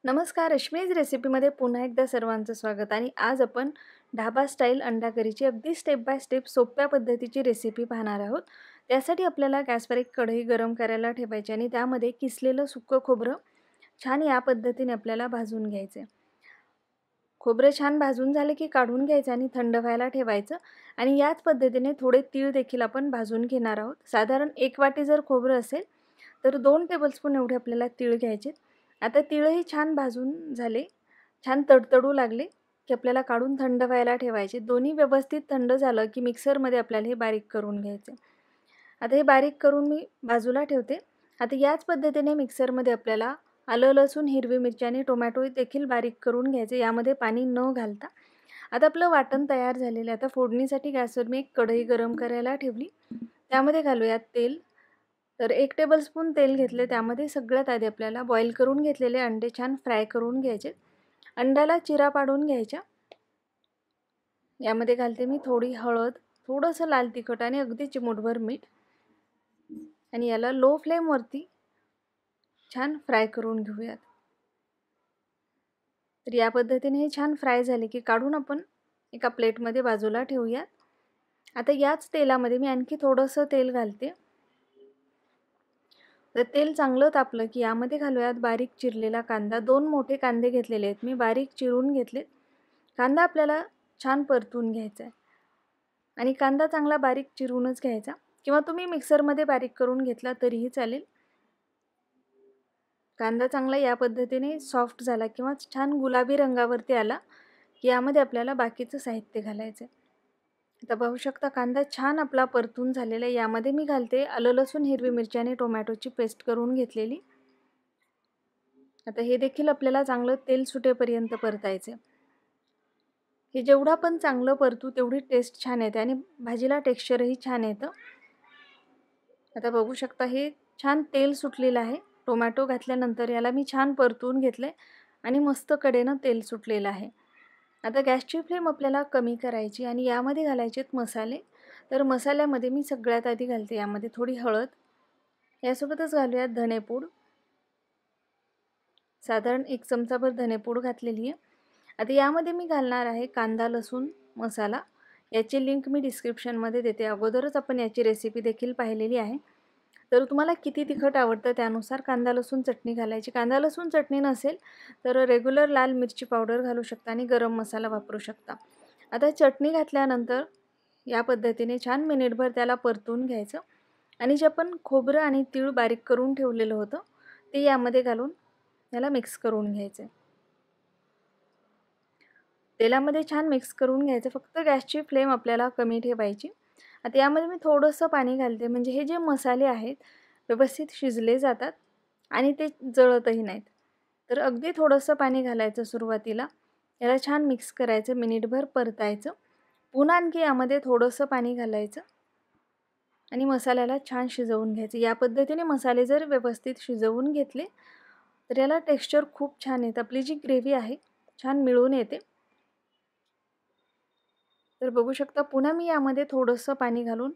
नमस्कार, रश्मीज रेसिपीमध्ये पुन्हा एकदा सर्वांचं स्वागत. आणि आज आपण ढाबा स्टाईल अंडा करीची अगदी स्टेप बाय स्टेप सोप्या पद्धतीची रेसिपी पाहणार आहोत. त्यासाठी आपल्याला गॅसवर एक कढई गरम करायला ठेवायची आणि त्यामध्ये किसलेलं सुकं खोबरं छान या पद्धतीने आपल्याला भाजून घ्यायचं. खोबरं छान भाजून झाले की काढून घ्यायचं आणि थंड व्हायला ठेवायचं. आणि याच पद्धतीने थोडे तीळ देखील आपण भाजून घेणार आहोत. साधारण 1 वाटी जर खोबरं असेल तर 2 टेबलस्पून एवढे आपल्याला तीळ घ्यायचे. आता तीळही छान भाजून झाले, छान तडतडू लागले की आपल्याला काढून थंड व्हायला ठेवायचे. दोन्ही व्यवस्थित थंड झालं की मिक्सरमध्ये आपल्याला हे बारीक करून घ्यायचे. आता हे बारीक करून मी बाजूला ठेवते. आता याच पद्धतीने मिक्सरमध्ये आपल्याला आलं, लसूण, हिरवी मिरची आणि टोमॅटो देखील बारीक करून घ्यायचे, यामध्ये पाणी न घालता. आता आपलं वाटण तयार झालेलं आहे. आता फोडणीसाठी गॅसवर मी एक कढई गरम करायला ठेवली. त्यामध्ये घालूयात तेल. तर 1 टेबलस्पून तेल घेतले. त्यामध्ये सगळ्यात आधी आपल्याला बॉईल करून घेतलेले अंडे छान फ्राय करून घ्यायचे. अंड्याला चिरा पाडून घ्यायच्या. यामध्ये घालते मी थोडी हळद, थोडंसं लाल तिखट आणि अगदी चिमूटभर मीठ. आणि याला लो फ्लेमवरती छान फ्राय करून घेऊयात. तर या पद्धतीने हे छान फ्राय झाले की काढून आपण एका प्लेटमध्ये बाजूला ठेवूयात. आता याच तेलामध्ये मी आणखी थोडंसं तेल घालते. तर तेल चांगलं तापलं की यामध्ये घालूयात बारीक चिरलेला कांदा. 2 मोठे कांदे घेतलेले आहेत मी, बारीक चिरून घेतलेत. कांदा आपल्याला छान परतून घ्यायचा आहे आणि कांदा चांगला बारीक चिरूनच घ्यायचा, किंवा तुम्ही मिक्सरमध्ये बारीक करून घेतला तरीही चालेल. कांदा चांगला या पद्धतीने सॉफ्ट झाला किंवा छान गुलाबी रंगावरती आला की यामध्ये आपल्याला बाकीचं साहित्य घालायचं आहे. आता पाहू शकता कांदा छान आपला परतून झालेला आहे. यामध्ये मी घालते आलं, लसूण, हिरवी मिरची आणि टोमॅटोची पेस्ट करून घेतलेली. आता हे देखील आपल्याला चांगलं तेल सुटेपर्यंत परतायचे. हे जेवढं आपण चांगलं परतू तेवढी टेस्ट छान येते आणि भाजीला टेक्स्चरही छान येतं. आता बघू शकता हे छान तेल सुटलेलं आहे. टोमॅटो घातल्यानंतर याला मी छान परतून घेतले आणि मस्त कडेनं तेल सुटलेलं आहे. आता गॅसची फ्लेम आपल्याला कमी करायची आणि यामध्ये घालायचेत मसाले. तर मसाल्यामध्ये मी सगळ्यात आधी घालते यामध्ये थोडी हळद, यासोबतच घालूयात धनेपूड. साधारण 1 चमचाभर धनेपूड घातलेली आहे. आता यामध्ये मी घालणार आहे कांदा लसूण मसाला. याची लिंक मी डिस्क्रिप्शनमध्ये देते. अगोदरच आपण याची रेसिपी देखील पाहिलेली आहे. तर तुम्हाला किती तिखट आवडतं त्यानुसार कांदा लसूण चटणी घालायची. कांदा लसूण चटणी नसेल तर रेग्युलर लाल मिरची पावडर घालू शकता आणि गरम मसाला वापरू शकता. आता चटणी घातल्यानंतर या पद्धतीने छान मिनिटभर त्याला परतून घ्यायचं आणि जे आपण खोबरं आणि तीळ बारीक करून ठेवलेलं होतं ते यामध्ये घालून याला मिक्स करून घ्यायचं. तेलामध्ये छान मिक्स करून घ्यायचं. फक्त गॅसची फ्लेम आपल्याला कमी ठेवायची. आता यामध्ये मी थोडंसं पाणी घालते, म्हणजे हे जे मसाले आहेत व्यवस्थित शिजले जातात आणि ते जळतही नाहीत. तर अगदी थोडंसं पाणी घालायचं सुरुवातीला. याला छान मिक्स करायचं, मिनिटभर परतायचं. पुन्हा आणखी यामध्ये थोडंसं पाणी घालायचं आणि मसाल्याला छान शिजवून घ्यायचं. या पद्धतीने मसाले जर व्यवस्थित शिजवून घेतले तर याला टेक्स्चर खूप छान येतं. आपली जी ग्रेव्ही आहे छान मिळून येते. तर बघू शकता पुन्हा मी यामध्ये थोडंसं पाणी घालून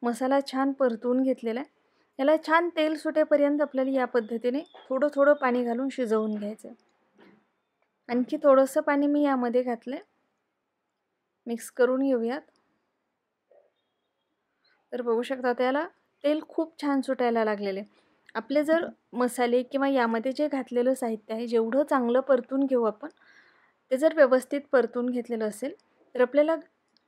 मसाला छान परतून घेतलेला आहे. याला छान तेल सुटेपर्यंत आपल्याला या पद्धतीने थोडं थोडं पाणी घालून शिजवून घ्यायचं आहे. आणखी थोडंसं पाणी मी यामध्ये घातलं आहे. मिक्स करून घेऊयात. तर बघू शकता त्याला तेल खूप छान सुटायला लागलेले. आपले जर मसाले किंवा यामध्ये जे घातलेलं साहित्य आहे जेवढं चांगलं परतून घेऊ आपण, ते जर व्यवस्थित परतून घेतलेलं असेल तर आपल्याला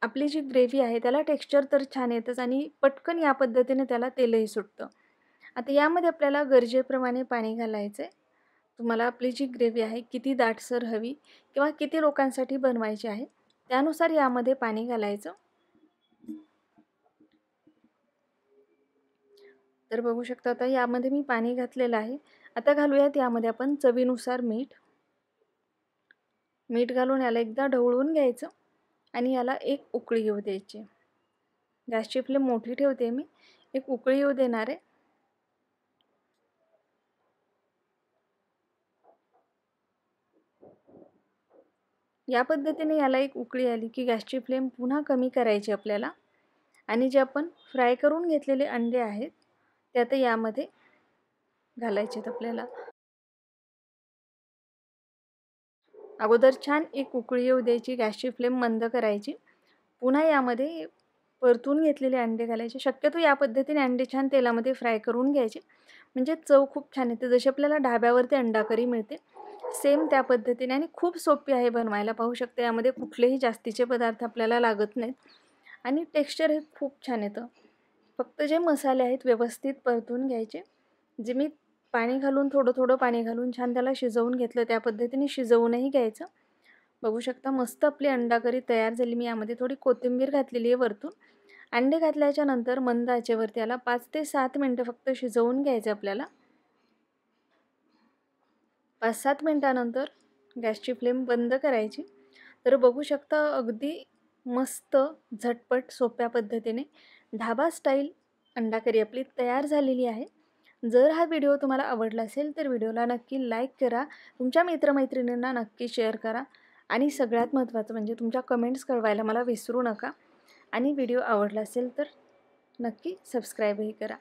आपली जी ग्रेव्ही आहे त्याला टेक्स्चर तर छान येतच आणि पटकन या पद्धतीने त्याला तेलही सुटतं. आता यामध्ये आपल्याला गरजेप्रमाणे पाणी घालायचं आहे. तुम्हाला आपली जी ग्रेव्ही आहे किती दाटसर हवी किंवा किती लोकांसाठी बनवायची आहे त्यानुसार यामध्ये पाणी घालायचं. तर बघू शकता आता यामध्ये मी पाणी घातलेलं आहे. आता घालूयात यामध्ये आपण चवीनुसार मीठ. मीठ घालून याला एकदा ढवळून घ्यायचं आणि याला एक उकळी येऊ द्यायची. गॅसची फ्लेम मोठी ठेवते मी. एक उकळी येऊ देणार आहे. या पद्धतीने याला एक उकळी आली की गॅसची फ्लेम पुन्हा कमी करायची आपल्याला आणि जे आपण फ्राय करून घेतलेले अंडे आहेत ते आता यामध्ये घालायचे आहेत आपल्याला. अगोदर छान एक उकळी येऊ द्यायची, गॅसची फ्लेम मंद करायची. पुन्हा यामध्ये परतून घेतलेले अंडे घालायचे. शक्यतो या पद्धतीने अंडे छान तेलामध्ये फ्राय करून घ्यायचे, म्हणजे चव खूप छान येते. जशी आपल्याला ढाब्यावरती अंडा करी मिळते सेम त्या पद्धतीने, आणि खूप सोपी आहे बनवायला. पाहू शकता यामध्ये कुठलेही जास्तीचे पदार्थ आपल्याला लागत नाहीत आणि टेक्स्चर हे खूप छान येतं. फक्त जे मसाले आहेत व्यवस्थित परतून घ्यायचे. जे मी पाणी घालून थोडं पाणी घालून छान त्याला शिजवून घेतलं, त्या पद्धतीने शिजवूनही घ्यायचं. बघू शकता मस्त आपली अंडा करी तयार झाली. मी यामध्ये थोडी कोथिंबीर घातलेली आहे वरतून. अंडे घातल्याच्या नंतर मंद आचेवरती याला 5 ते 7 मिनटं फक्त शिजवून घ्यायचं आपल्याला. 5-7 मिनटानंतर गॅसची फ्लेम बंद करायची. तर बघू शकता अगदी मस्त झटपट सोप्या पद्धतीने ढाबा स्टाईल अंडा करी आपली तयार झालेली आहे. जर हा व्हिडिओ तुम्हाला आवडला असेल तर व्हिडिओला नक्की लाईक करा, तुमच्या मित्रमैत्रिणींना नक्की शेअर करा आणि सगळ्यात महत्त्वाचं म्हणजे तुमच्या कमेंट्स कळवायला मला विसरू नका. आणि व्हिडिओ आवडला असेल तर नक्की सबस्क्राईबही करा.